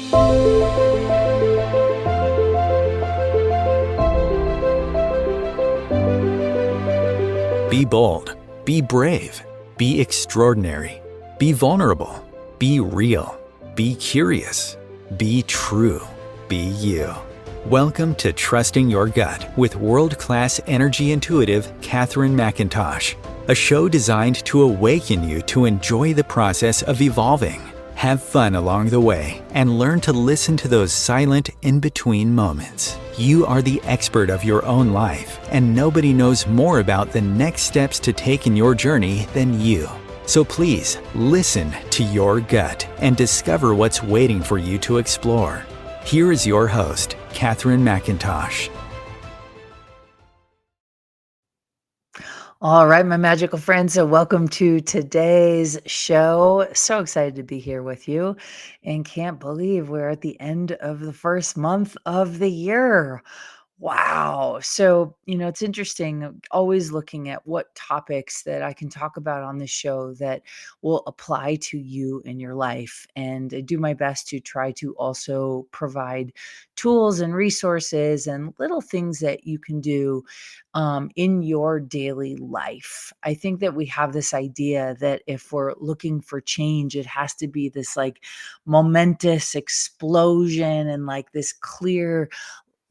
Be bold, be brave, be extraordinary, be vulnerable, be real, be curious, be true, be you. Welcome to Trusting Your Gut with world-class energy intuitive Katherine McIntosh, a show designed to awaken you to enjoy the process of evolving, have fun along the way, and learn to listen to those silent in-between moments. You are the expert of your own life, and nobody knows more about the next steps to take in your journey than you. So please, listen to your gut and discover what's waiting for you to explore. Here is your host, Katherine McIntosh. All right, my magical friends. So welcome to today's show. So excited to be here with you and can't believe we're at the end of the first month of the year. Wow. So, it's interesting, always looking at what topics that I can talk about on this show that will apply to you in your life. And I do my best to try to also provide tools and resources and little things that you can do in your daily life. I think that we have this idea that if we're looking for change, it has to be this like momentous explosion and like this clear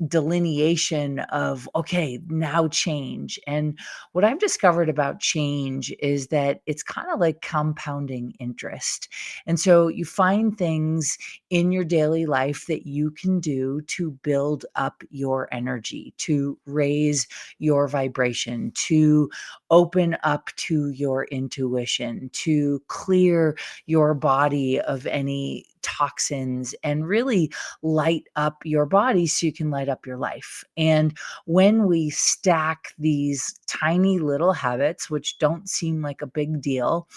delineation of, okay, now change. And what I've discovered about change is that it's kind of like compounding interest. And so you find things in your daily life that you can do to build up your energy, to raise your vibration, to open up to your intuition, to clear your body of any toxins and really light up your body so you can light up your life. And when we stack these tiny little habits, which don't seem like a big deal,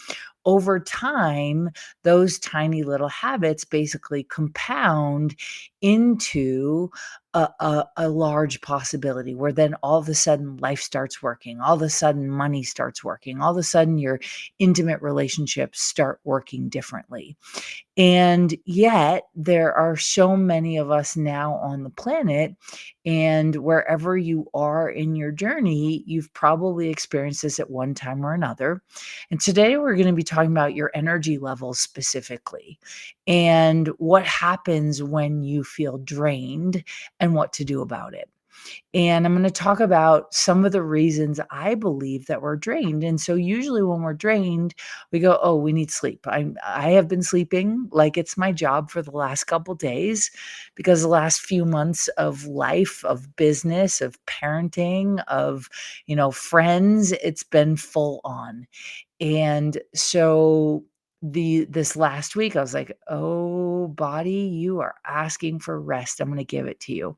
over time, those tiny little habits basically compound into a large possibility where then all of a sudden life starts working. All of a sudden money starts working. All of a sudden your intimate relationships start working differently. And yet, there are so many of us now on the planet, and wherever you are in your journey, you've probably experienced this at one time or another. And today, we're going to be talking about your energy levels specifically and what happens when you feel drained and what to do about it. And I'm going to talk about some of the reasons I believe that we're drained. And so usually when we're drained, we go, "Oh, we need sleep." I have been sleeping like it's my job for the last couple days because the last few months of life, of business, of parenting, of, friends, it's been full on. And so this last week I was like, "Oh, body, you are asking for rest. I'm going to give it to you."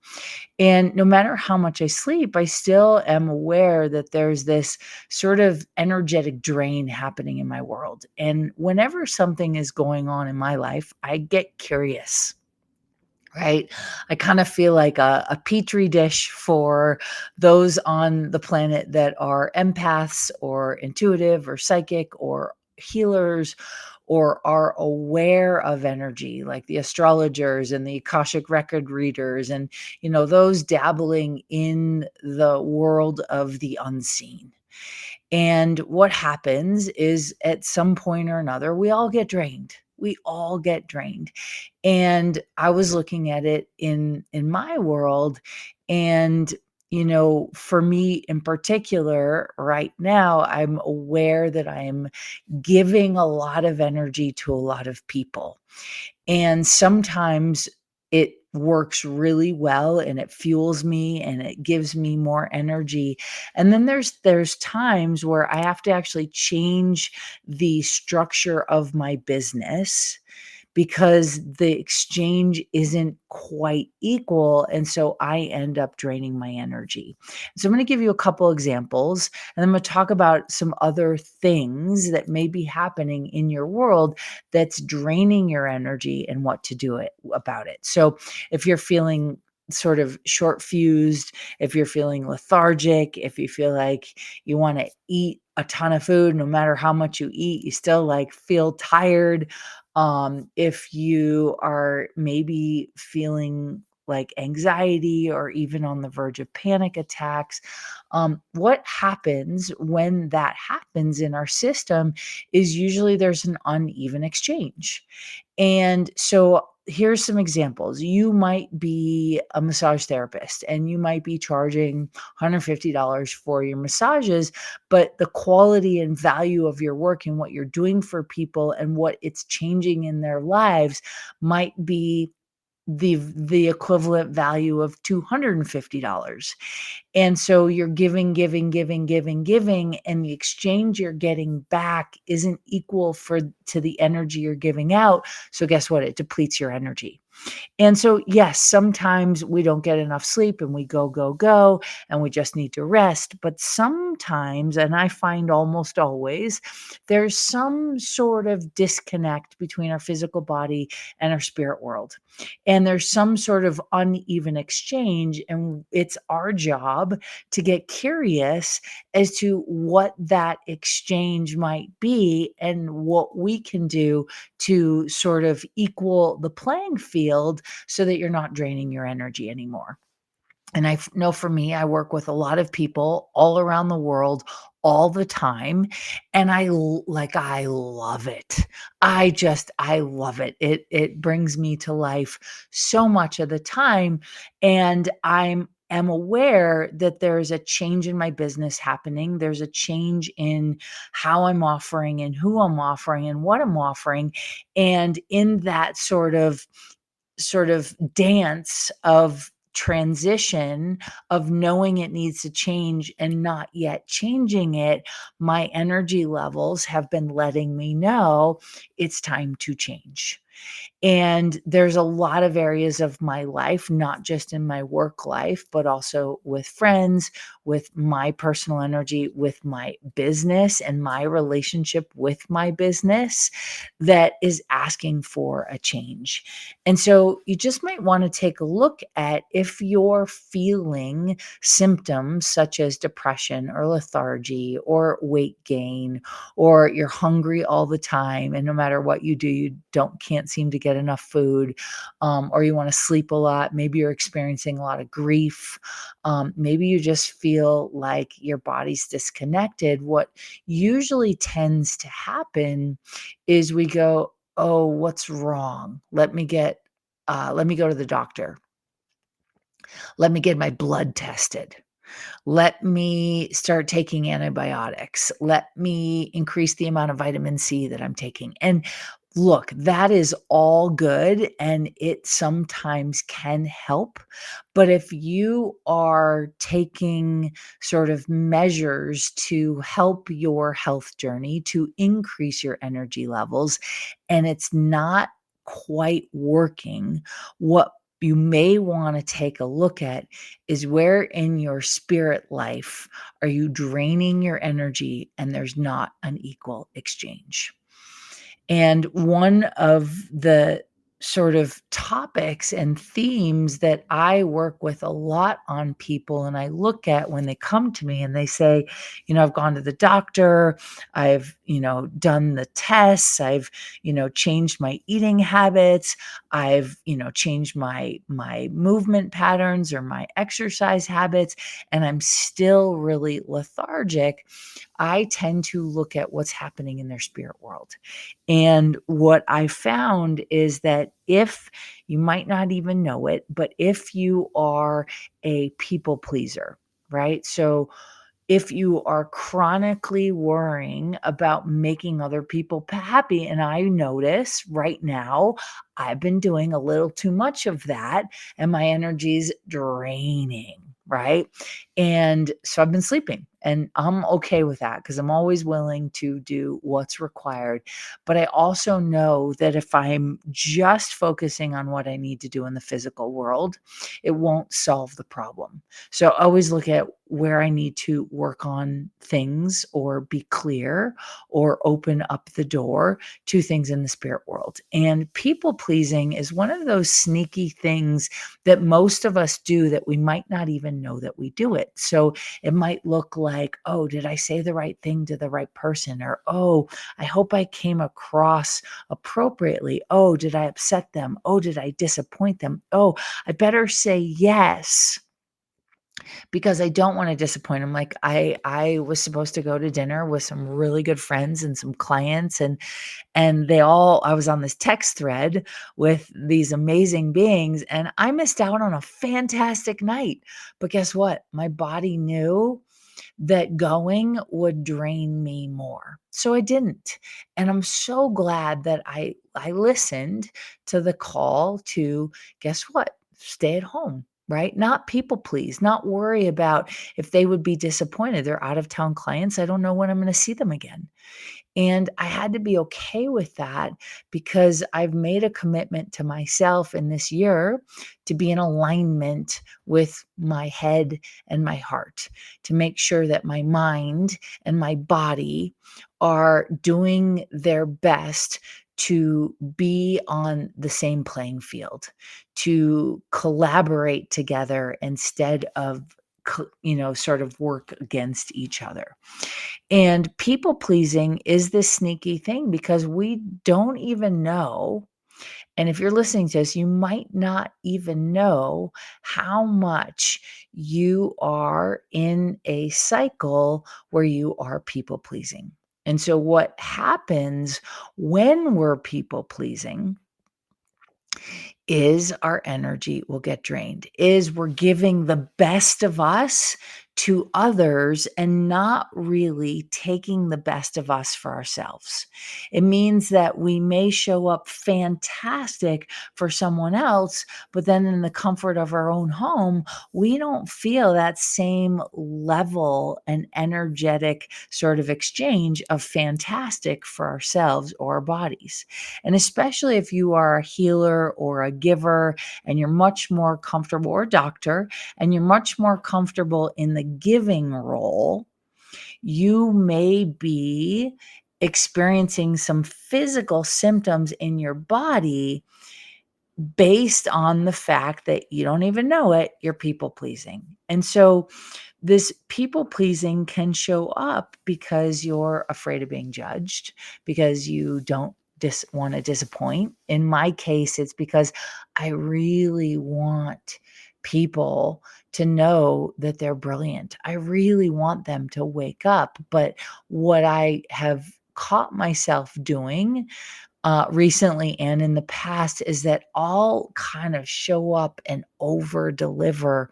And no matter how much I sleep, I still am aware that there's this sort of energetic drain happening in my world. And whenever something is going on in my life, I get curious. Right. I kind of feel like a petri dish for those on the planet that are empaths or intuitive or psychic or healers or are aware of energy, like the astrologers and the Akashic record readers and, those dabbling in the world of the unseen. And what happens is at some point or another, we all get drained. We all get drained. And I was looking at it in my world and for me in particular, right now, I'm aware that I am giving a lot of energy to a lot of people. And sometimes it works really well and it fuels me and it gives me more energy. And then there's times where I have to actually change the structure of my business because the exchange isn't quite equal. And so I end up draining my energy. So I'm going to give you a couple examples and I'm going to talk about some other things that may be happening in your world that's draining your energy and what to do about it. So if you're feeling sort of short fused, if you're feeling lethargic, if you feel like you want to eat a ton of food, no matter how much you eat, you still like feel tired, If you are maybe feeling like anxiety or even on the verge of panic attacks, what happens when that happens in our system is usually there's an uneven exchange. And so here's some examples. You might be a massage therapist and you might be charging $150 for your massages, but the quality and value of your work and what you're doing for people and what it's changing in their lives might be the equivalent value of $250. And so you're giving, giving, giving, giving, giving, and the exchange you're getting back isn't equal for to the energy you're giving out. So guess what? It depletes your energy. And so, yes, sometimes we don't get enough sleep and we go, go, go, and we just need to rest. But sometimes, and I find almost always, there's some sort of disconnect between our physical body and our spirit world. And there's some sort of uneven exchange. And it's our job to get curious as to what that exchange might be and what we can do to sort of equal the playing field so that you're not draining your energy anymore. And know for me, I work with a lot of people all around the world all the time, and I love it. I love it. It brings me to life so much of the time, and am aware that there's a change in my business happening. There's a change in how I'm offering and who I'm offering and what I'm offering. And in that sort of dance of transition of knowing it needs to change and not yet changing it, my energy levels have been letting me know it's time to change. And there's a lot of areas of my life, not just in my work life, but also with friends, with my personal energy, with my business and my relationship with my business that is asking for a change. And so you just might want to take a look at if you're feeling symptoms such as depression or lethargy or weight gain, or you're hungry all the time and no matter what you do, you can't seem to get enough food, or you want to sleep a lot. Maybe you're experiencing a lot of grief. Maybe you just feel like your body's disconnected. What usually tends to happen is we go, "Oh, what's wrong? Let me go to the doctor. Let me get my blood tested. Let me start taking antibiotics. Let me increase the amount of vitamin C that I'm taking." And look, that is all good and it sometimes can help. But if you are taking sort of measures to help your health journey, to increase your energy levels, and it's not quite working, what you may want to take a look at is where in your spirit life are you draining your energy and there's not an equal exchange. And one of the sort of topics and themes that I work with a lot on people and I look at when they come to me and they say, I've gone to the doctor, I've, done the tests, I've, changed my eating habits, I've, changed my movement patterns or my exercise habits, and I'm still really lethargic. I tend to look at what's happening in their spirit world. And what I found is that if you might not even know it, but if you are a people pleaser, right? So if you are chronically worrying about making other people happy, and I notice right now, I've been doing a little too much of that and my energy's draining, right? And so I've been sleeping and I'm okay with that because I'm always willing to do what's required. But I also know that if I'm just focusing on what I need to do in the physical world, it won't solve the problem. So I always look at where I need to work on things or be clear or open up the door to things in the spirit world. And people pleasing is one of those sneaky things that most of us do that we might not even know that we do it. So it might look like like, oh, did I say the right thing to the right person? Or, oh, I hope I came across appropriately. Oh, did I upset them? Oh, did I disappoint them? Oh, I better say yes because I don't wanna disappoint them. Like, I was supposed to go to dinner with some really good friends and some clients, and they all I was on this text thread with these amazing beings, and I missed out on a fantastic night. But guess what? My body knew that going would drain me more. So I didn't. And I'm so glad that I listened to the call to, guess what? Stay at home, right? Not people please, not worry about if they would be disappointed. They're out of town clients. I don't know when I'm going to see them again. And I had to be okay with that because I've made a commitment to myself in this year to be in alignment with my head and my heart, to make sure that my mind and my body are doing their best to be on the same playing field, to collaborate together instead of sort of work against each other. And people pleasing is this sneaky thing because we don't even know. And if you're listening to this, you might not even know how much you are in a cycle where you are people pleasing. And so, what happens when we're people pleasing is our energy will get drained, is we're giving the best of us to others and not really taking the best of us for ourselves. It means that we may show up fantastic for someone else, but then in the comfort of our own home, we don't feel that same level and energetic sort of exchange of fantastic for ourselves or our bodies. And especially if you are a healer or a giver and you're much more comfortable, or a doctor, and you're much more comfortable in the giving role, you may be experiencing some physical symptoms in your body based on the fact that you don't even know it, you're people pleasing. And so this people pleasing can show up because you're afraid of being judged, because you don't want to disappoint. In my case, it's because I really want people to know that they're brilliant. I really want them to wake up. But what I have caught myself doing recently and in the past is that I'll kind of show up and over deliver,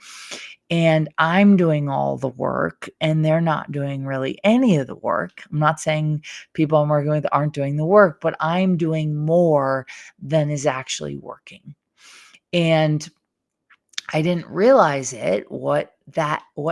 and I'm doing all the work and they're not doing really any of the work. I'm not saying people I'm working with aren't doing the work, but I'm doing more than is actually working. And I didn't realize it, what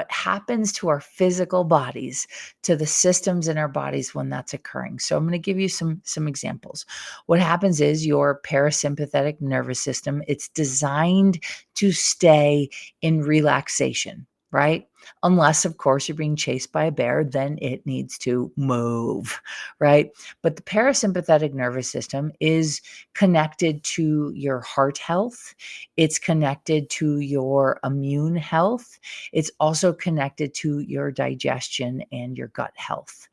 happens to our physical bodies, to the systems in our bodies when that's occurring. So I'm going to give you some examples. What happens is your parasympathetic nervous system, it's designed to stay in relaxation, right? Unless of course you're being chased by a bear, then it needs to move, right? But the parasympathetic nervous system is connected to your heart health, it's connected to your immune health. It's also connected to your digestion and your gut health.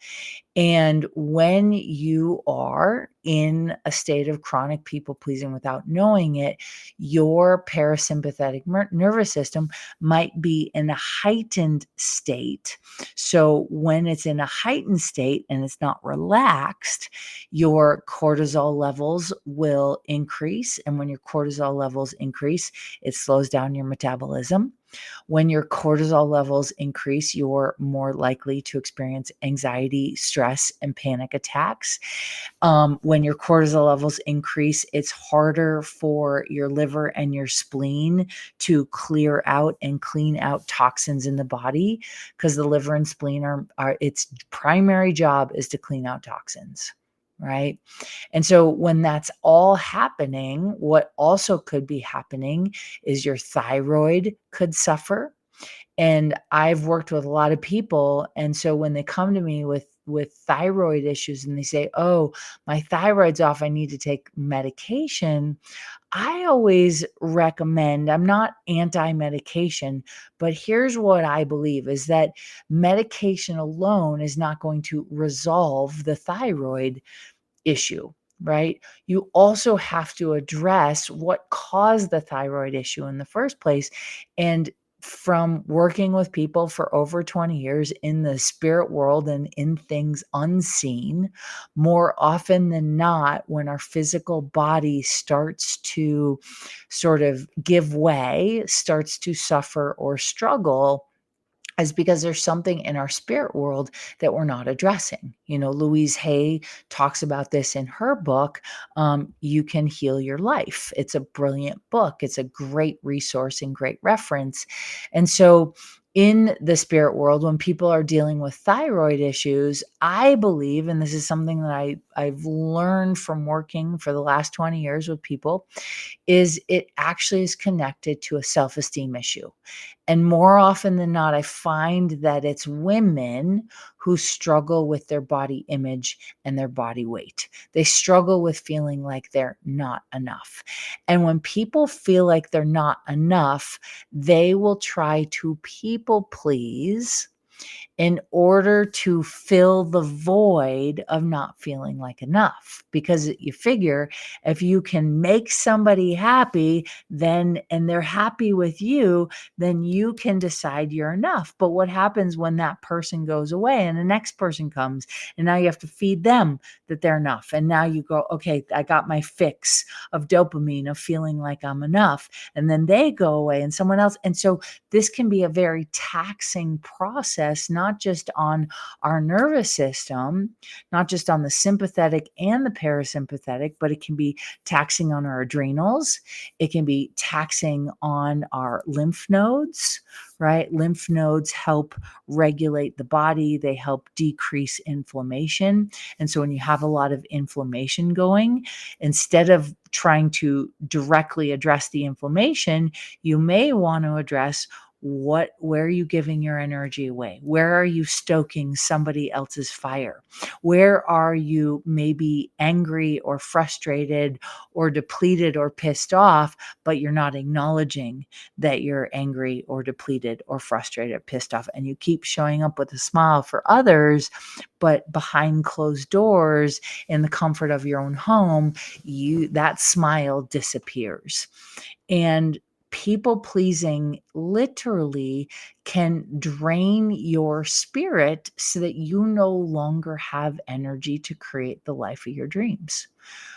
And when you are in a state of chronic people pleasing without knowing it, your parasympathetic nervous system might be in a heightened state. So, when it's in a heightened state and it's not relaxed, your cortisol levels will increase. And when your cortisol levels increase, it slows down your metabolism. When your cortisol levels increase, you're more likely to experience anxiety, stress, and panic attacks. When your cortisol levels increase, it's harder for your liver and your spleen to clear out and clean out toxins in the body because the liver and spleen are its primary job is to clean out toxins. Right. And so when that's all happening, what also could be happening is your thyroid could suffer. And I've worked with a lot of people. And so when they come to me with with thyroid issues and they say, "Oh, my thyroid's off, I need to take medication." I always recommend, I'm not anti-medication, but here's what I believe is that medication alone is not going to resolve the thyroid issue, right? You also have to address what caused the thyroid issue in the first place. And from working with people for over 20 years in the spirit world and in things unseen, more often than not, when our physical body starts to sort of give way, starts to suffer or struggle, is because there's something in our spirit world that we're not addressing. Louise Hay talks about this in her book, You Can Heal Your Life. It's a brilliant book. It's a great resource and great reference. And so, in the spirit world, when people are dealing with thyroid issues, I believe, and this is something that I've learned from working for the last 20 years with people, is it actually is connected to a self-esteem issue. And more often than not, I find that it's women who struggle with their body image and their body weight. They struggle with feeling like they're not enough. And when people feel like they're not enough, they will try to people please in order to fill the void of not feeling like enough. Because you figure if you can make somebody happy, then and they're happy with you, then you can decide you're enough. But what happens when that person goes away and the next person comes and now you have to feed them that they're enough? And now you go, okay, I got my fix of dopamine of feeling like I'm enough. And then they go away and someone else. And so this can be a very taxing process, not just on our nervous system, not just on the sympathetic and the parasympathetic, but it can be taxing on our adrenals. It can be taxing on our lymph nodes, right? Lymph nodes help regulate the body, they help decrease inflammation. And so when you have a lot of inflammation going, instead of trying to directly address the inflammation, you may want to address where are you giving your energy away? Where are you stoking somebody else's fire? Where are you maybe angry or frustrated or depleted or pissed off, but you're not acknowledging that you're angry or depleted or frustrated or pissed off, and you keep showing up with a smile for others, but behind closed doors in the comfort of your own home, that smile disappears. And people pleasing literally can drain your spirit so that you no longer have energy to create the life of your dreams,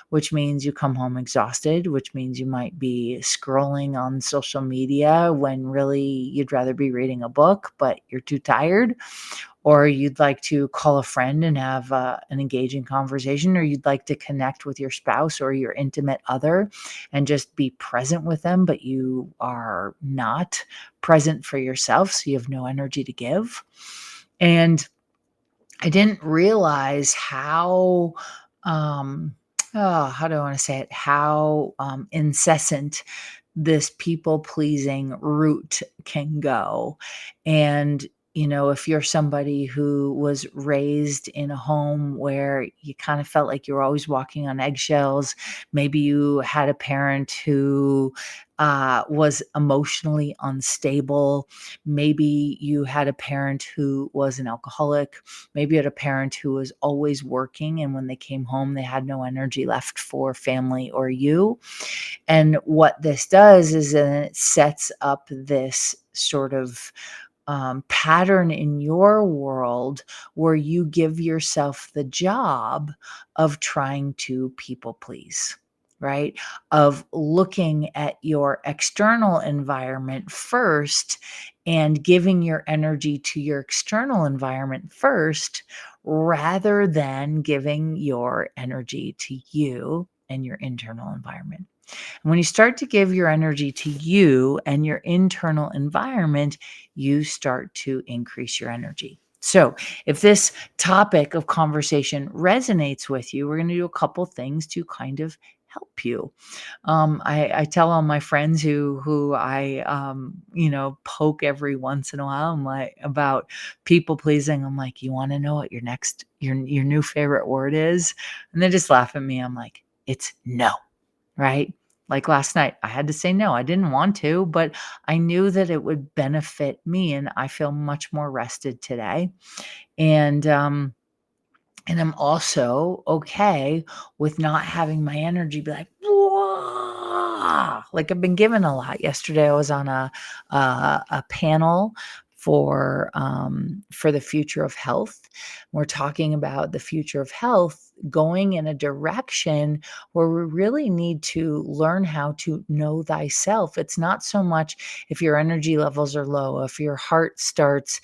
which means you come home exhausted, which means you might be scrolling on social media when really you'd rather be reading a book, but you're too tired, or you'd like to call a friend and have an engaging conversation, or you'd like to connect with your spouse or your intimate other and just be present with them, but you are not present for yourself, so you have no energy to give. And I didn't realize um, how do I want to say it? How incessant this people pleasing route can go. And, if you're somebody who was raised in a home where you kind of felt like you were always walking on eggshells, maybe you had a parent who was emotionally unstable, maybe you had a parent who was an alcoholic, maybe you had a parent who was always working, and when they came home, they had no energy left for family or you. And what this does is then it sets up this sort of pattern in your world where you give yourself the job of trying to people please, right? Of looking at your external environment first and giving your energy to your external environment first, rather than giving your energy to you and your internal environment. And when you start to give your energy to you and your internal environment, you start to increase your energy. So, if this topic of conversation resonates with you, we're going to do a couple things to kind of help you. I tell all my friends who I poke every once in a while. I'm like about people pleasing. I'm like, you want to know what your new favorite word is? And they just laugh at me. I'm like, it's no, right? Like last night, I had to say no. I didn't want to, but I knew that it would benefit me, and I feel much more rested today. And I'm also okay with not having my energy be like, "Whoa!" Like I've been given a lot. Yesterday, I was on a panel for the future of health. We're talking about the future of health going in a direction where we really need to learn how to know thyself. It's not so much if your energy levels are low, if your heart starts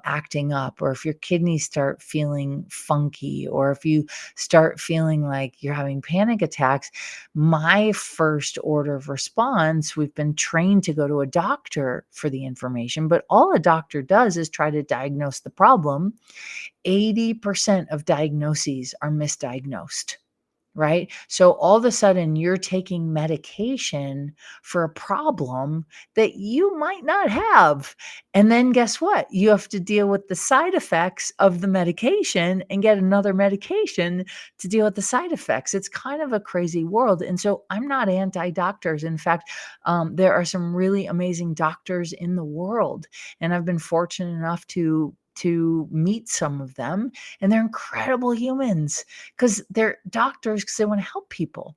acting up, or if your kidneys start feeling funky, or if you start feeling like you're having panic attacks. My first order of response, we've been trained to go to a doctor for the information, but all a doctor does is try to diagnose the problem. 80% of diagnoses are misdiagnosed. Right? So all of a sudden you're taking medication for a problem that you might not have. And then guess what? You have to deal with the side effects of the medication and get another medication to deal with the side effects. It's kind of a crazy world. And so I'm not anti doctors. In fact, there are some really amazing doctors in the world. And I've been fortunate enough to meet some of them, and they're incredible humans because they're doctors because they want to help people.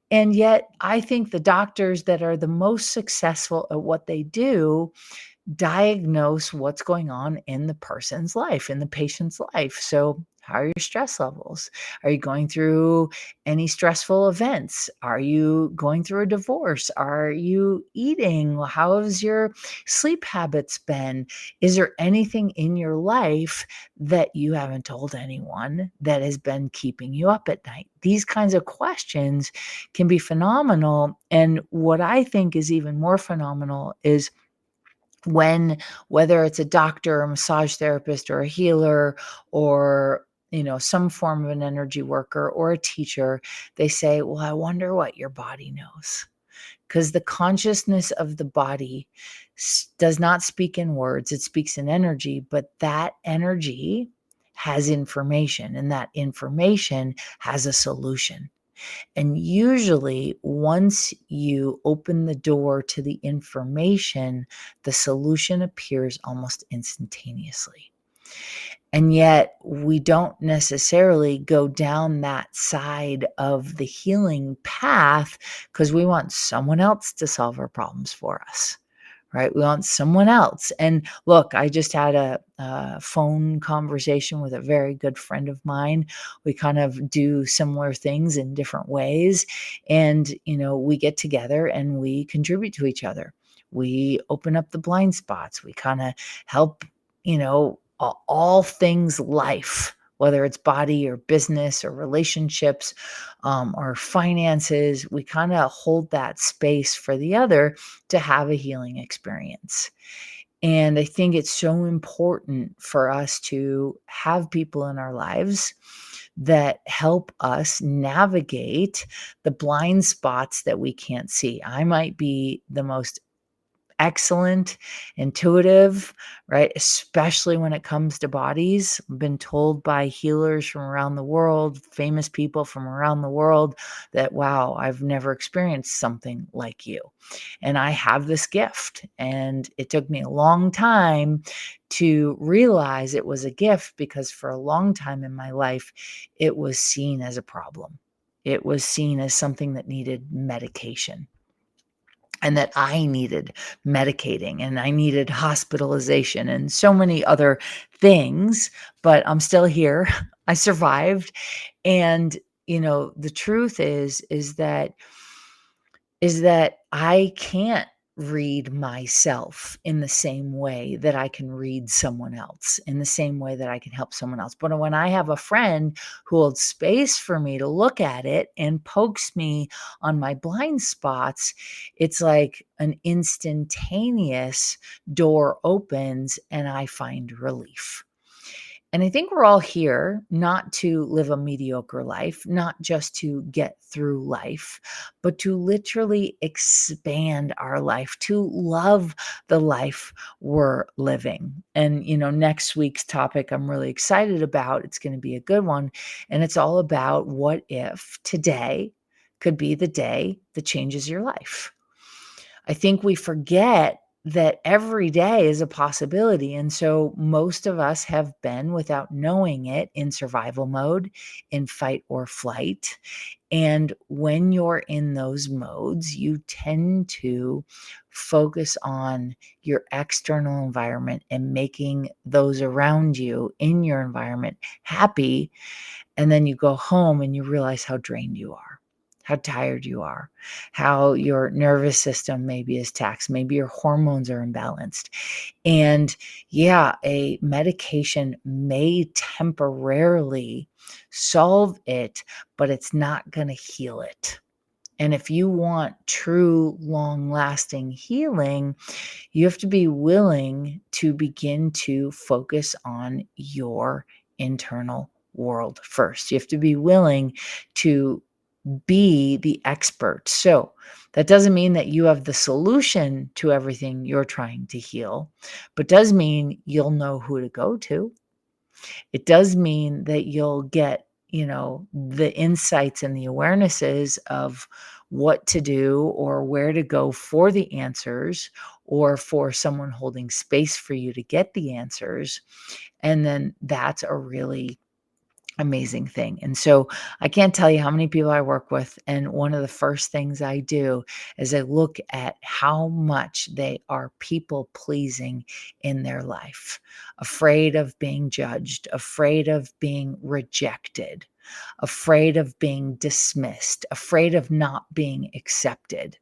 And yet, I think the doctors that are the most successful at what they do diagnose what's going on in the person's life, in the patient's life. So, how are your stress levels? Are you going through any stressful events? Are you going through a divorce? Are you eating? How has your sleep habits been? Is there anything in your life that you haven't told anyone that has been keeping you up at night? These kinds of questions can be phenomenal. And what I think is even more phenomenal is when, whether it's a doctor, a massage therapist, or a healer, or some form of an energy worker or a teacher, they say, well, I wonder what your body knows, because the consciousness of the body does not speak in words, it speaks in energy, but that energy has information, and that information has a solution. And usually, once you open the door to the information, the solution appears almost instantaneously. And yet, we don't necessarily go down that side of the healing path because we want someone else to solve our problems for us. Right? We want someone else. And look, I just had a phone conversation with a very good friend of mine. We kind of do similar things in different ways. And, we get together and we contribute to each other. We open up the blind spots. We kind of help, all things life, whether it's body or business or relationships, or finances. We kind of hold that space for the other to have a healing experience. And I think it's so important for us to have people in our lives that help us navigate the blind spots that we can't see. I might be the most excellent, intuitive, right? Especially when it comes to bodies. I've been told by healers from around the world, famous people from around the world, that, wow, I've never experienced something like you. And I have this gift. And it took me a long time to realize it was a gift, because for a long time in my life, it was seen as a problem. It was seen as something that needed medication, and that I needed medicating, and I needed hospitalization and so many other things, but I'm still here. I survived. And, the truth is that I can't read myself in the same way that I can read someone else, in the same way that I can help someone else. But when I have a friend who holds space for me to look at it and pokes me on my blind spots, it's like an instantaneous door opens and I find relief. And I think we're all here not to live a mediocre life, not just to get through life, but to literally expand our life, to love the life we're living. And, next week's topic I'm really excited about. It's going to be a good one. And it's all about what if today could be the day that changes your life. I think we forget that every day is a possibility. And so most of us have been, without knowing it, in survival mode, in fight or flight. And when you're in those modes, you tend to focus on your external environment and making those around you in your environment happy. And then you go home and you realize how drained you are, how tired you are, how your nervous system maybe is taxed, maybe your hormones are imbalanced. And yeah, a medication may temporarily solve it, but it's not going to heal it. And if you want true, long lasting healing, you have to be willing to begin to focus on your internal world first. You have to be willing to be the expert. So that doesn't mean that you have the solution to everything you're trying to heal, but does mean you'll know who to go to. It does mean that you'll get, the insights and the awarenesses of what to do or where to go for the answers, or for someone holding space for you to get the answers. And then that's a really amazing thing. And so I can't tell you how many people I work with. And one of the first things I do is I look at how much they are people pleasing in their life, afraid of being judged, afraid of being rejected, afraid of being dismissed, afraid of not being accepted.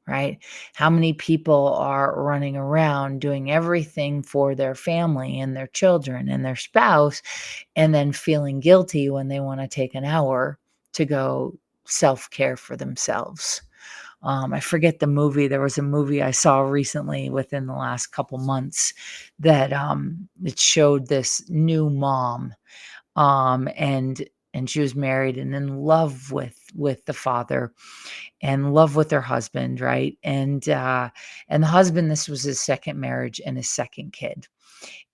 Right? How many people are running around doing everything for their family and their children and their spouse, and then feeling guilty when they want to take an hour to go self-care for themselves? I forget the movie. There was a movie I saw recently within the last couple months that it showed this new mom, and she was married and in love with the father, and love with her husband, right? And the husband, this was his second marriage and his second kid.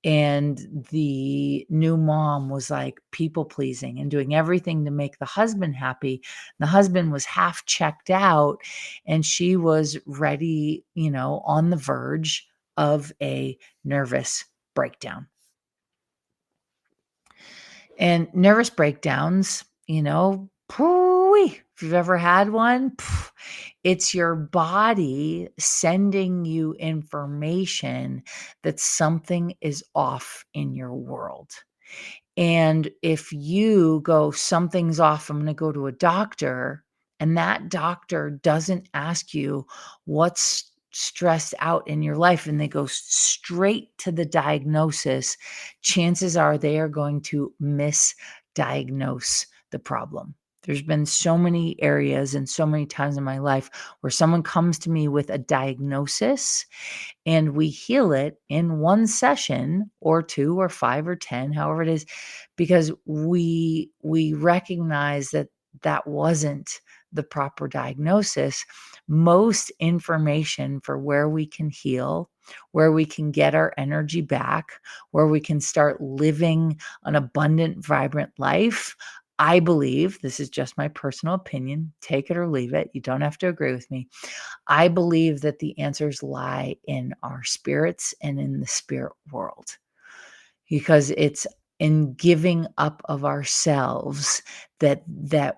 And the new mom was like people pleasing and doing everything to make the husband happy. The husband was half checked out, and she was ready, on the verge of a nervous breakdown. And nervous breakdowns, pooey, if you've ever had one, it's your body sending you information that something is off in your world. And if you go, something's off, I'm going to go to a doctor, and that doctor doesn't ask you what's stressed out in your life, and they go straight to the diagnosis, chances are they are going to misdiagnose the problem. There's been so many areas and so many times in my life where someone comes to me with a diagnosis, and we heal it in one session or two or five or 10, however it is, because we recognize that that wasn't the proper diagnosis. Most information for where we can heal, where we can get our energy back, where we can start living an abundant, vibrant life, I believe, this is just my personal opinion, take it or leave it, you don't have to agree with me. I believe that the answers lie in our spirits and in the spirit world, because it's in giving up of ourselves that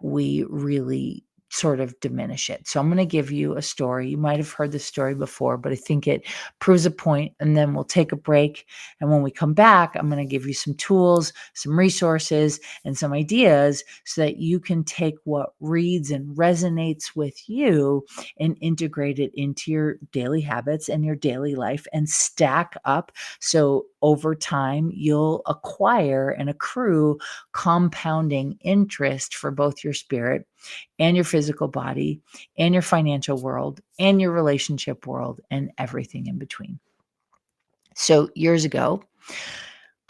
we really sort of diminish it. So I'm going to give you a story. You might have heard this story before, but I think it proves a point, and then we'll take a break. And when we come back, I'm going to give you some tools, some resources, and some ideas so that you can take what reads and resonates with you and integrate it into your daily habits and your daily life and stack up. So over time, you'll acquire and accrue compounding interest for both your spirit and your physical body and your financial world and your relationship world and everything in between. So years ago,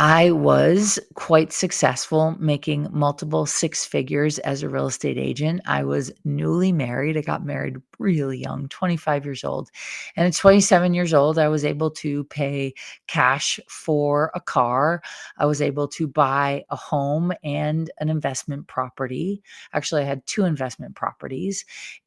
I was quite successful making multiple six figures as a real estate agent. I was newly married. I got married really young, 25 years old. And at 27 years old, I was able to pay cash for a car. I was able to buy a home and an investment property. Actually, I had two investment properties.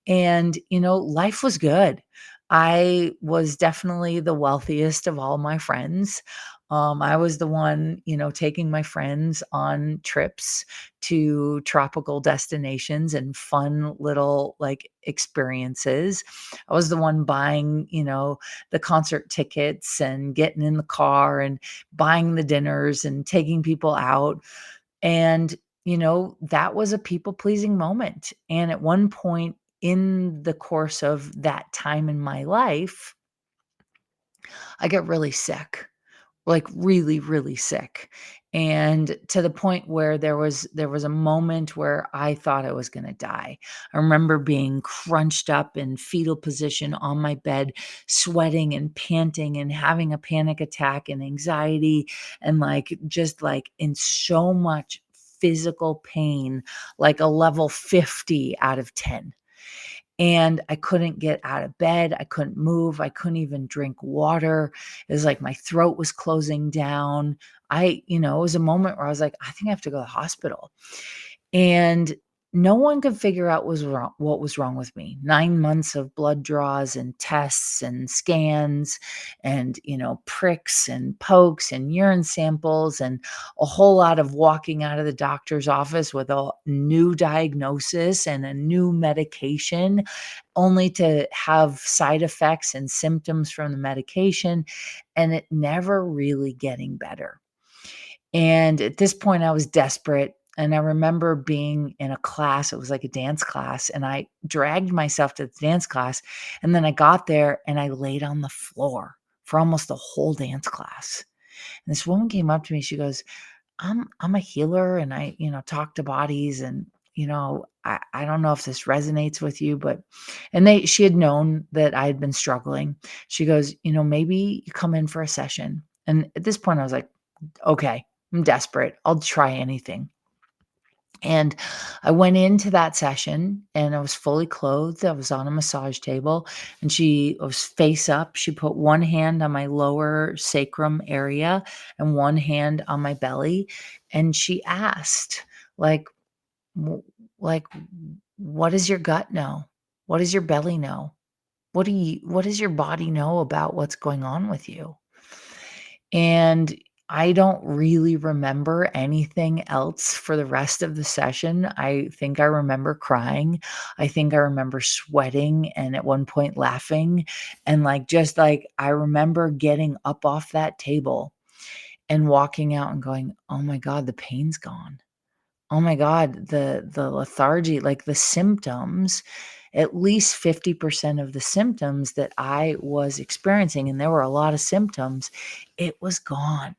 And, life was good. I was definitely the wealthiest of all my friends. I was the one, taking my friends on trips to tropical destinations and fun little like experiences. I was the one buying, the concert tickets and getting in the car and buying the dinners and taking people out. And, that was a people pleasing moment. And at one point in the course of that time in my life, I got really sick, like really, really sick. And to the point where there was a moment where I thought I was gonna die. I remember being crunched up in fetal position on my bed, sweating and panting and having a panic attack and anxiety and like just like in so much physical pain, like a level 50 out of 10. And I couldn't get out of bed, I couldn't move, I couldn't even drink water. It was like my throat was closing down. It was a moment where I was like, "I think I have to go to the hospital." And no one could figure out what was wrong with me. 9 months of blood draws and tests and scans and, pricks and pokes and urine samples and a whole lot of walking out of the doctor's office with a new diagnosis and a new medication, only to have side effects and symptoms from the medication, and it never really getting better. And at this point, I was desperate. And I remember being in a class, it was like a dance class, and I dragged myself to the dance class. And then I got there and I laid on the floor for almost the whole dance class. And this woman came up to me. She goes, I'm a healer and I, talk to bodies and I don't know if this resonates with you, but she had known that I had been struggling. She goes, maybe you come in for a session. And at this point I was like, okay, I'm desperate. I'll try anything. And I went into that session and I was fully clothed. I was on a massage table and she was face up. She put one hand on my lower sacrum area and one hand on my belly. And she asked, like, w- like, what does your gut know? What does your belly know? What does your body know about what's going on with you? And I don't really remember anything else for the rest of the session. I think I remember crying. I think I remember sweating and at one point laughing. And like, just like, I remember getting up off that table and walking out and going, oh my God, the pain's gone. Oh my God, the lethargy, like the symptoms, at least 50% of the symptoms that I was experiencing, and there were a lot of symptoms, it was gone.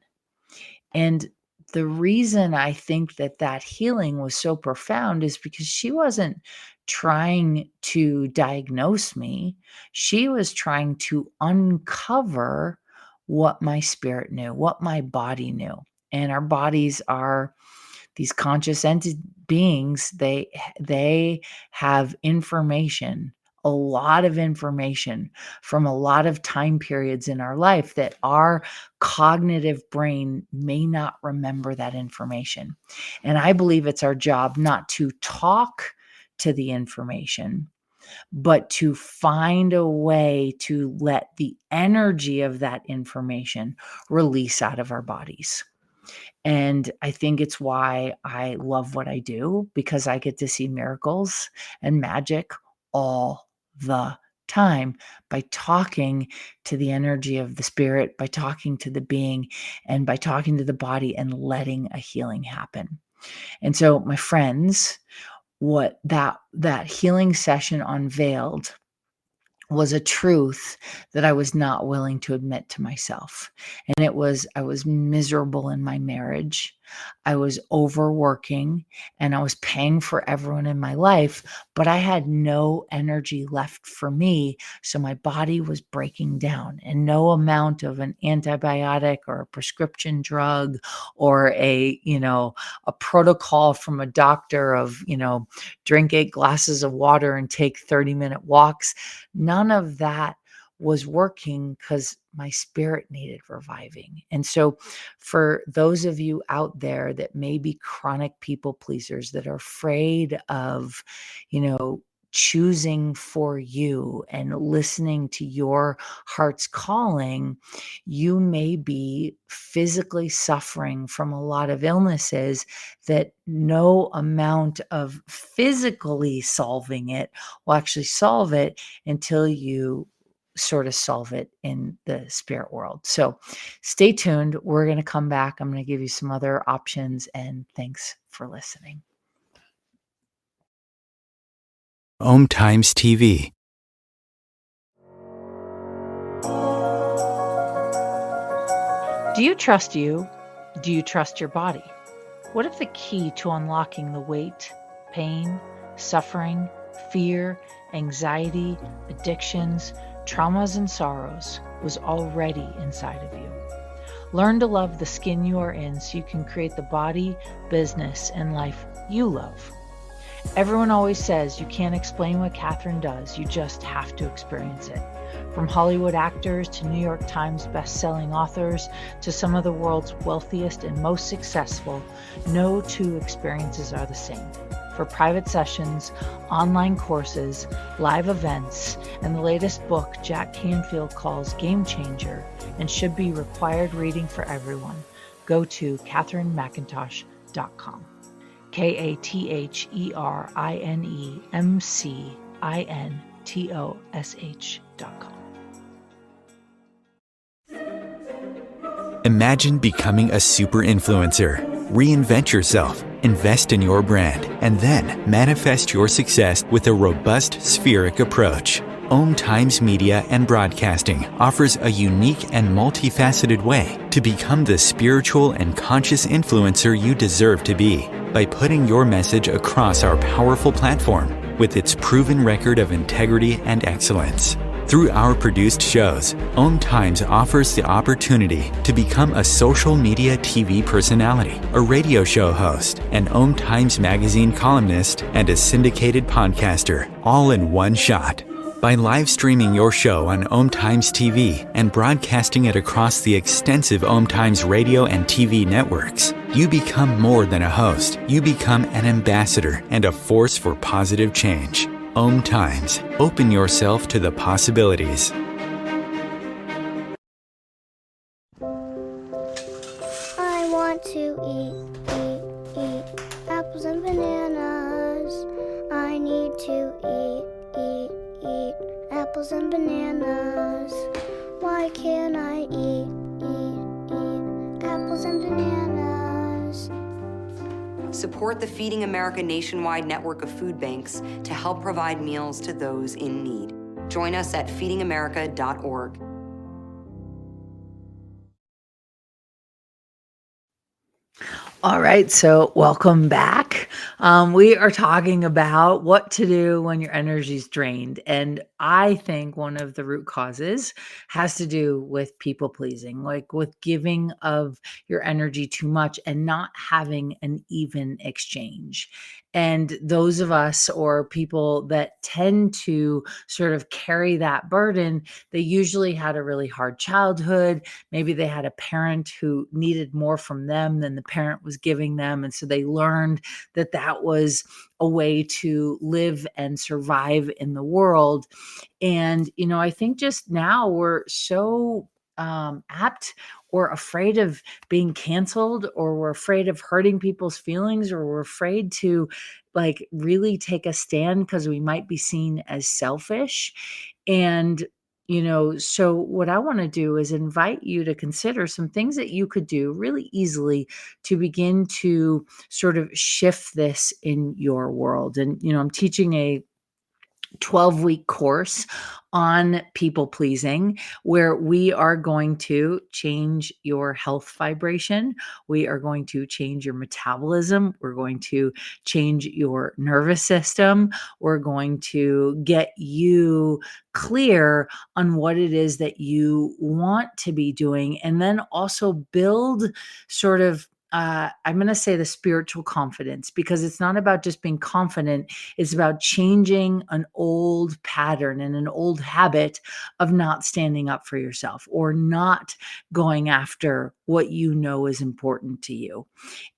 And the reason I think that that healing was so profound is because she wasn't trying to diagnose me. She was trying to uncover what my spirit knew, what my body knew. And our bodies are these conscious beings. They have information, a lot of information from a lot of time periods in our life that our cognitive brain may not remember that information. And I believe it's our job not to talk to the information, but to find a way to let the energy of that information release out of our bodies. And I think it's why I love what I do, because I get to see miracles and magic all the time by talking to the energy of the spirit, by talking to the being, and by talking to the body and letting a healing happen. And so, my friends, what that healing session unveiled was a truth that I was not willing to admit to myself. And it was I was miserable in my marriage. I was overworking and I was paying for everyone in my life, but I had no energy left for me. So my body was breaking down, and no amount of an antibiotic or a prescription drug or a protocol from a doctor of, drink 8 glasses of water and take 30-minute walks. None of that was working because my spirit needed reviving. And so, for those of you out there that may be chronic people pleasers that are afraid of, you know, choosing for you and listening to your heart's calling, you may be physically suffering from a lot of illnesses that no amount of physically solving it will actually solve it until you sort of solve it in the spirit world. So stay tuned. We're going to come back. I'm going to give you some other options, and thanks for listening. Om Times TV. Do you trust you? Do you trust your body? What if the key to unlocking the weight, pain, suffering, fear, anxiety, addictions, traumas, and sorrows was already inside of you? Learn to love the skin you are in so you can create the body, business, and life you love. Everyone always says you can't explain what Catherine does, you just have to experience it. From Hollywood actors to New York Times best-selling authors to some of the world's wealthiest and most successful, no two experiences are the same. For private sessions, online courses, live events, and the latest book Jack Canfield calls Game Changer and should be required reading for everyone, go to katherinemcintosh.com. KatherineMcintosh.com. Imagine becoming a super influencer. Reinvent yourself, invest in your brand, and then manifest your success with a robust spheric approach. Om Times Media and Broadcasting offers a unique and multifaceted way to become the spiritual and conscious influencer you deserve to be by putting your message across our powerful platform with its proven record of integrity and excellence. Through our produced shows, Om Times offers the opportunity to become a social media TV personality, a radio show host, an Om Times magazine columnist, and a syndicated podcaster, all in one shot. By live streaming your show on Om Times TV and broadcasting it across the extensive Om Times radio and TV networks, you become more than a host. You become an ambassador and a force for positive change. Om Times. Open yourself to the possibilities. I want to eat apples and bananas. I need to eat apples and bananas. Why can't I eat apples and bananas? Support the Feeding America nationwide network of food banks to help provide meals to those in need. Join us at feedingamerica.org. All right, so welcome back. We are talking about what to do when your energy is drained. And I think one of the root causes has to do with people pleasing, like with giving of your energy too much and not having an even exchange. And those of us or people that tend to sort of carry that burden, they usually had a really hard childhood. Maybe they had a parent who needed more from them than the parent was giving them. And so they learned that that was a way to live and survive in the world. And, I think just now we're so apt or afraid of being canceled, or we're afraid of hurting people's feelings, or we're afraid to like really take a stand because we might be seen as selfish. And so what I want to do is invite you to consider some things that you could do really easily to begin to sort of shift this in your world. And I'm teaching a 12-week course on people pleasing, where we are going to change your health vibration. We are going to change your metabolism. We're going to change your nervous system. We're going to get you clear on what it is that you want to be doing, and then also build sort of I'm going to say the spiritual confidence, because it's not about just being confident. It's about changing an old pattern and an old habit of not standing up for yourself or not going after what you know is important to you.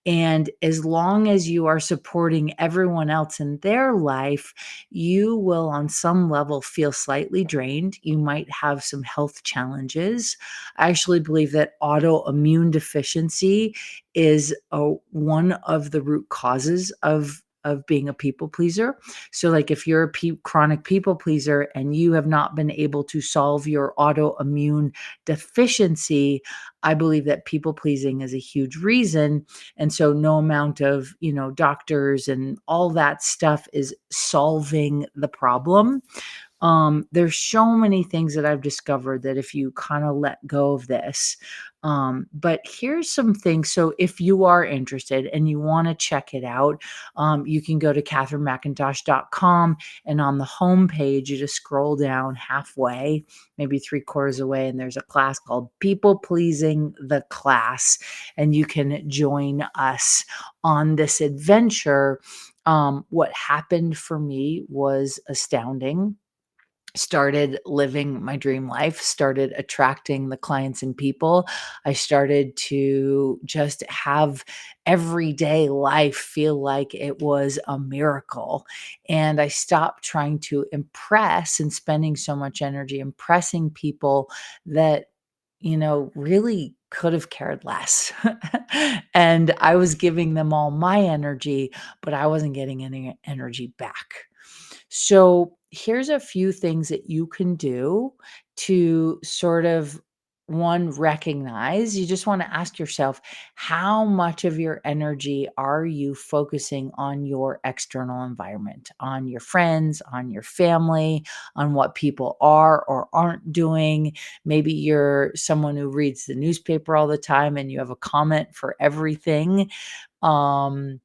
And as long as you are supporting everyone else in their life, you will, on some level, feel slightly drained. You might have some health challenges. I actually believe that autoimmune deficiency is one of the root causes of being a people pleaser. So, like, if you're a chronic people pleaser and you have not been able to solve your autoimmune deficiency, I believe that people pleasing is a huge reason. And so no amount of, doctors and all that stuff is solving the problem. There's so many things that I've discovered that if you kind of let go of this, but here's some things. So if you are interested and you want to check it out, you can go to catherinemcintosh.com, and on the home page, you just scroll down halfway, maybe 3/4 away, and there's a class called People Pleasing the Class, and you can join us on this adventure. What happened for me was astounding. Started living my dream life, started attracting the clients and people. I started to just have everyday life feel like it was a miracle. And I stopped trying to impress and spending so much energy impressing people that, really could have cared less. And I was giving them all my energy, but I wasn't getting any energy back. So here's a few things that you can do to sort of, one, recognize. You just want to ask yourself, how much of your energy are you focusing on your external environment, on your friends, on your family, on what people are or aren't doing? Maybe you're someone who reads the newspaper all the time and you have a comment for everything. Um,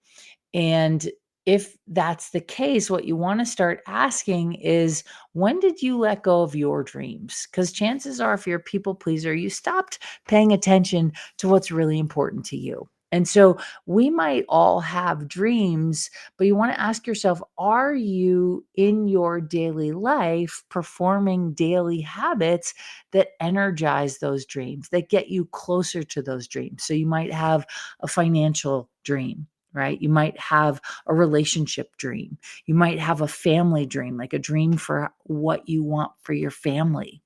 and if that's the case, what you want to start asking is, when did you let go of your dreams? Because chances are, if you're a people pleaser, you stopped paying attention to what's really important to you. And so we might all have dreams, but you want to ask yourself, are you in your daily life performing daily habits that energize those dreams, that get you closer to those dreams? So you might have a financial dream, right? You might have a relationship dream. You might have a family dream, like a dream for what you want for your family.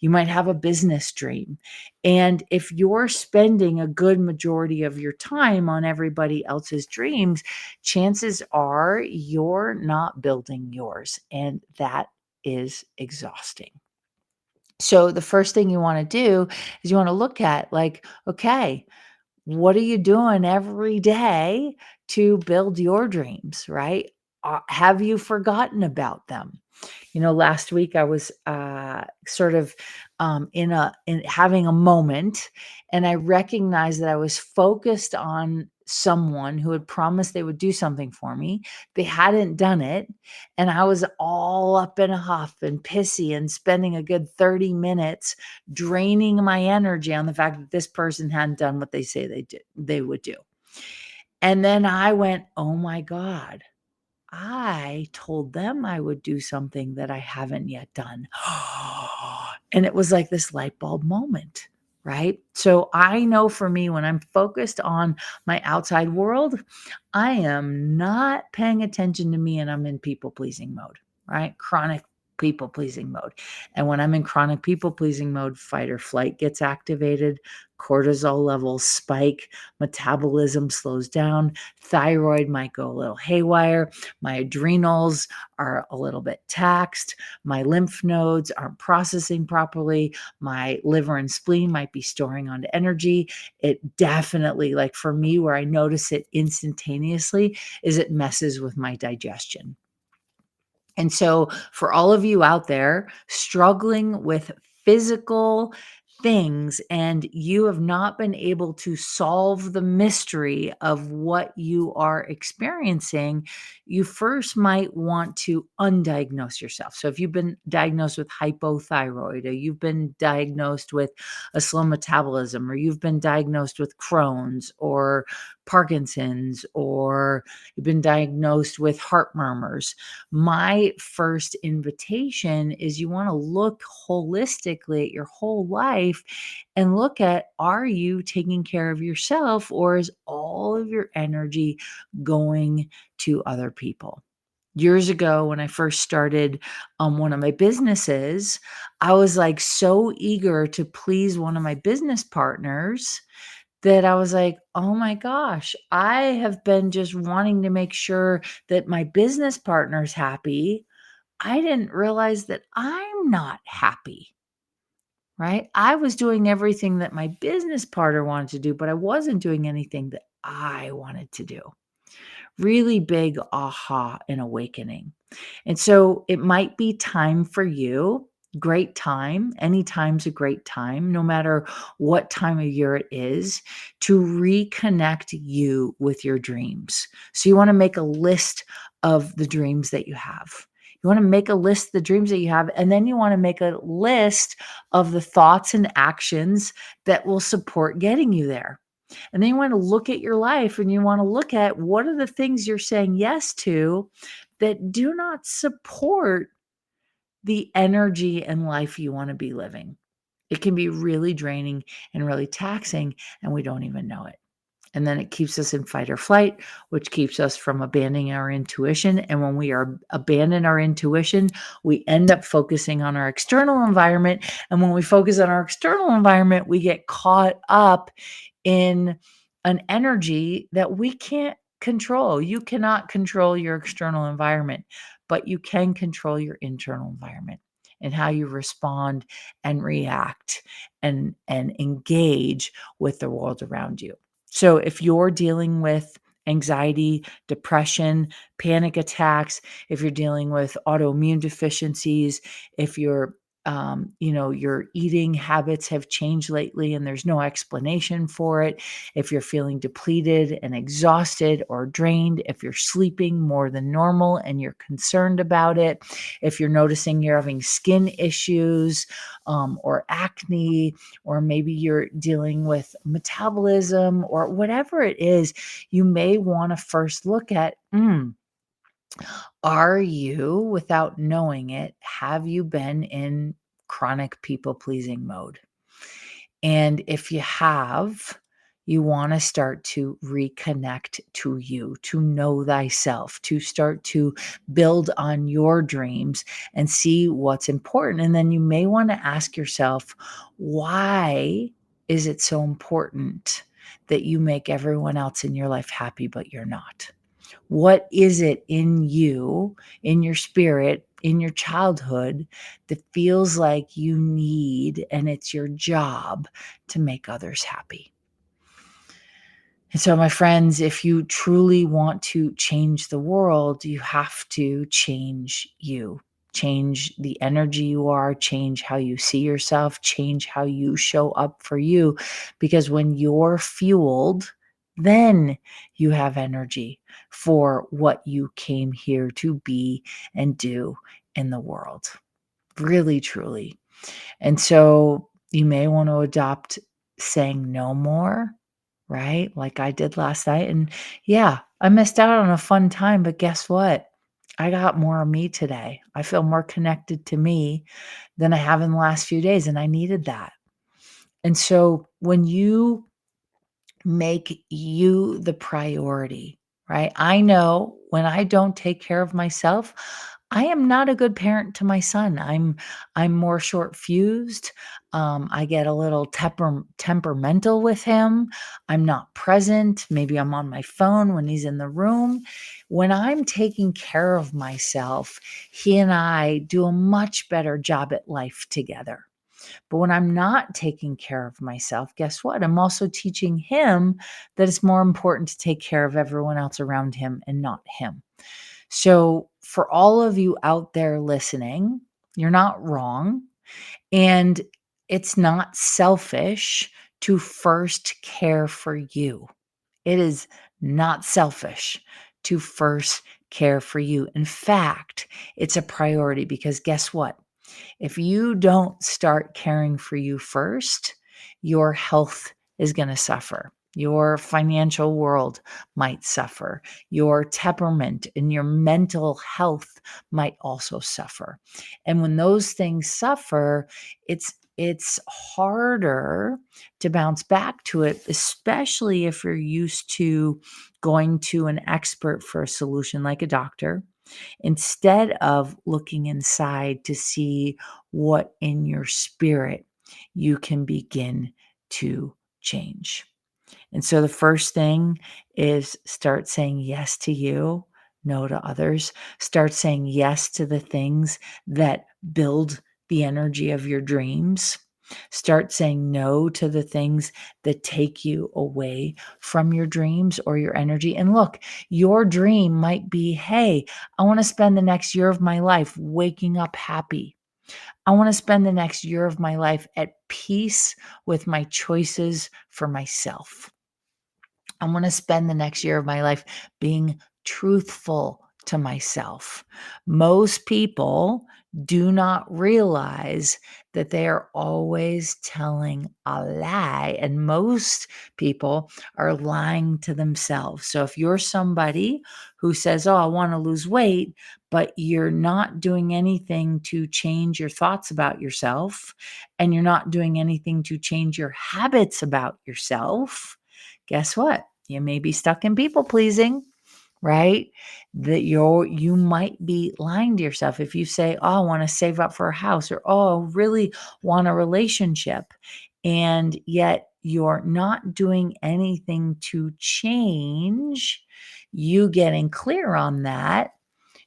You might have a business dream. And if you're spending a good majority of your time on everybody else's dreams, chances are you're not building yours. And that is exhausting. So the first thing you want to do is you want to look at, like, okay, what are you doing every day to build your dreams, right? Have you forgotten about them? Last week I was sort of in having a moment, and I recognized that I was focused on someone who had promised they would do something for me. They hadn't done it, and I was all up in a huff and pissy and spending a good 30 minutes draining my energy on the fact that this person hadn't done what they would do. And then I went, "Oh my God, I told them I would do something that I haven't yet done." And it was like this light bulb moment, right? So I know for me, when I'm focused on my outside world, I am not paying attention to me and I'm in people pleasing mode, right? Chronic people pleasing mode. And when I'm in chronic people pleasing mode, fight or flight gets activated, cortisol levels spike, metabolism slows down, thyroid might go a little haywire, my adrenals are a little bit taxed, my lymph nodes aren't processing properly, my liver and spleen might be storing onto energy. It definitely, like for me, where I notice it instantaneously, is it messes with my digestion. And so, for all of you out there struggling with physical things and you have not been able to solve the mystery of what you are experiencing, you first might want to undiagnose yourself. So, if you've been diagnosed with hypothyroid, or you've been diagnosed with a slow metabolism, or you've been diagnosed with Crohn's or Parkinson's, or you've been diagnosed with heart murmurs, my first invitation is you want to look holistically at your whole life and look at, are you taking care of yourself, or is all of your energy going to other people? Years ago, when I first started one of my businesses, I was like so eager to please one of my business partners that I was like, "Oh my gosh, I have been just wanting to make sure that my business partner's happy. I didn't realize that I'm not happy," right? I was doing everything that my business partner wanted to do, but I wasn't doing anything that I wanted to do. Really big aha and awakening. And so it might be time for you, great time, any time's a great time, no matter what time of year it is, to reconnect you with your dreams. So you want to make a list of the dreams that you have. You want to make a list of the dreams that you have, and then you want to make a list of the thoughts and actions that will support getting you there. And then you want to look at your life and you want to look at, what are the things you're saying yes to that do not support the energy and life you want to be living. It can be really draining and really taxing, and we don't even know it. And then it keeps us in fight or flight, which keeps us from abandoning our intuition. And when we abandon our intuition, we end up focusing on our external environment. And when we focus on our external environment, we get caught up in an energy that we can't control. You cannot control your external environment, but you can control your internal environment and how you respond and react and engage with the world around you. So if you're dealing with anxiety, depression, panic attacks, if you're dealing with autoimmune deficiencies, if your eating habits have changed lately and there's no explanation for it, if you're feeling depleted and exhausted or drained, if you're sleeping more than normal and you're concerned about it, if you're noticing you're having skin issues, or acne, or maybe you're dealing with metabolism or whatever it is, you may want to first look at, are you, without knowing it, have you been in chronic people pleasing mode? And if you have, you want to start to reconnect to you, to know thyself, to start to build on your dreams and see what's important. And then you may want to ask yourself, why is it so important that you make everyone else in your life happy, but you're not? What is it in you, in your spirit, in your childhood that feels like you need and it's your job to make others happy? And so, my friends, if you truly want to change the world, you have to change you. Change the energy you are, change how you see yourself, change how you show up for you. Because when you're fueled, then you have energy for what you came here to be and do in the world. Really, truly. And so you may want to adopt saying no more, right? Like I did last night. And yeah, I missed out on a fun time, but guess what? I got more of me today. I feel more connected to me than I have in the last few days, and I needed that. And so when you make you the priority, right? I know when I don't take care of myself, I am not a good parent to my son. I'm more short fused. I get a little temperamental with him. I'm not present. Maybe I'm on my phone when he's in the room. When I'm taking care of myself, he and I do a much better job at life together. But when I'm not taking care of myself, guess what? I'm also teaching him that it's more important to take care of everyone else around him and not him. So, for all of you out there listening, you're not wrong. And it's not selfish to first care for you. It is not selfish to first care for you. In fact, it's a priority because guess what? If you don't start caring for you first, your health is going to suffer. Your financial world might suffer. Your temperament and your mental health might also suffer. And when those things suffer, it's harder to bounce back to it, especially if you're used to going to an expert for a solution like a doctor instead of looking inside to see what in your spirit you can begin to change. And so the first thing is start saying yes to you, no to others. Start saying yes to the things that build the energy of your dreams. Start saying no to the things that take you away from your dreams or your energy. And look, your dream might be, hey, I want to spend the next year of my life waking up happy. I want to spend the next year of my life at peace with my choices for myself. I want to spend the next year of my life being truthful to myself. Most people do not realize that they are always telling a lie, and most people are lying to themselves. So if you're somebody who says, oh, I want to lose weight, but you're not doing anything to change your thoughts about yourself, and you're not doing anything to change your habits about yourself, guess what? You may be stuck in people pleasing, right? That you might be lying to yourself if you say, "Oh, I want to save up for a house," or "Oh, I really want a relationship," and yet you're not doing anything to change you getting clear on that.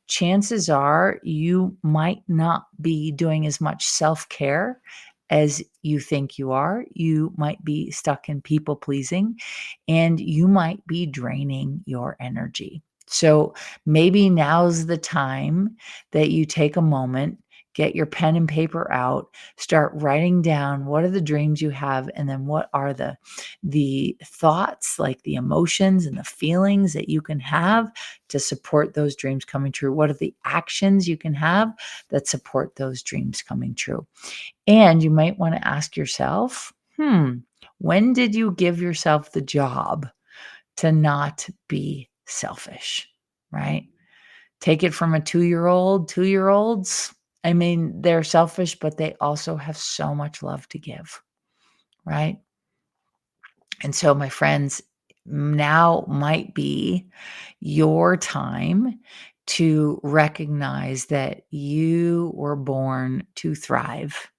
Chances are you might not be doing as much self-care as you think you are. You might be stuck in people pleasing and you might be draining your energy. So maybe now's the time that you take a moment, get your pen and paper out, start writing down what are the dreams you have, and then what are the thoughts, like the emotions and the feelings that you can have to support those dreams coming true. What are the actions you can have that support those dreams coming true? And you might want to ask yourself, when did you give yourself the job to not be selfish, right? Take it from a 2-year-old, 2-year-olds. I mean, they're selfish, but they also have so much love to give, right? And so, my friends, now might be your time to recognize that you were born to thrive.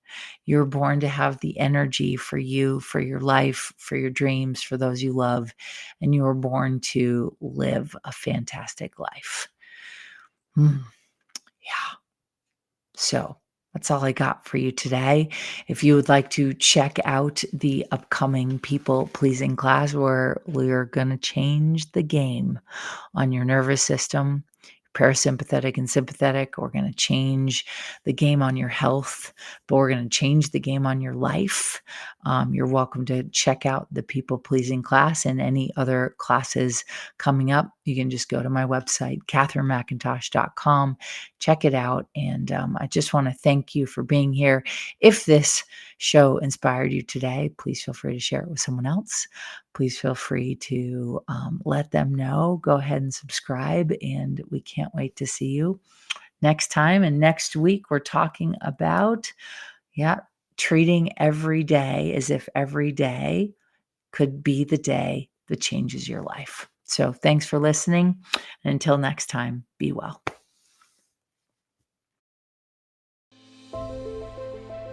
You're born to have the energy for you, for your life, for your dreams, for those you love, and you were born to live a fantastic life. Yeah. So that's all I got for you today. If you would like to check out the upcoming people pleasing class where we're going to change the game on your nervous system, parasympathetic and sympathetic. We're going to change the game on your health, but we're going to change the game on your life. You're welcome to check out the people pleasing class and any other classes coming up. You can just go to my website, katherinemcintosh.com, check it out. And I just want to thank you for being here. If this show inspired you today, please feel free to share it with someone else. Please feel free to let them know. Go ahead and subscribe, and we can't wait to see you next time. And next week, we're talking about, treating every day as if every day could be the day that changes your life. So thanks for listening. And until next time, be well.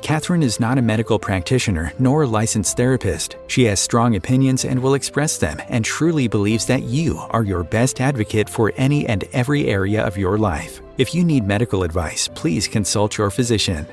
Catherine is not a medical practitioner nor a licensed therapist. She has strong opinions and will express them, and truly believes that you are your best advocate for any and every area of your life. If you need medical advice, please consult your physician.